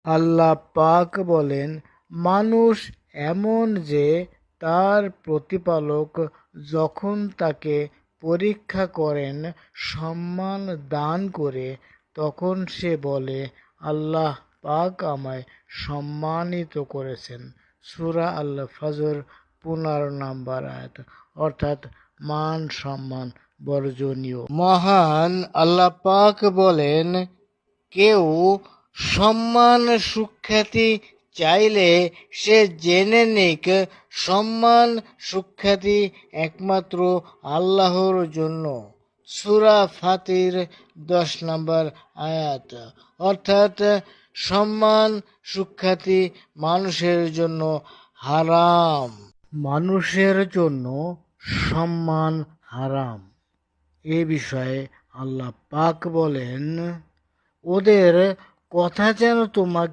আল্লাহ পাক বলেন, মানুষ এমন যে তার প্রতিপালক যখন তাকে পরীক্ষা করেন, সম্মান দান করে, তখন সে বলে, আল্লাহ পাক আমায় সম্মানিত করেছেন। সূরা আল ফজর 15 আয়াত। অর্থাৎ মান সম্মান বর্জনীয়। মহান আল্লাহ পাক বলেন, কেউ সম্মান সুখ্যাতি চাইলে সে জেনে নিক, সম্মান সুখ্যাতি একমাত্র আল্লাহর জন্য। সূরা ফাতির 10 আয়াত। অর্থাৎ সম্মান সুখ্যাতি মানুষের জন্য হারাম। মানুষের জন্য সম্মান হারাম। এ বিষয়ে আল্লাহ পাক বলেন, ওদের কথা যেন তোমাকে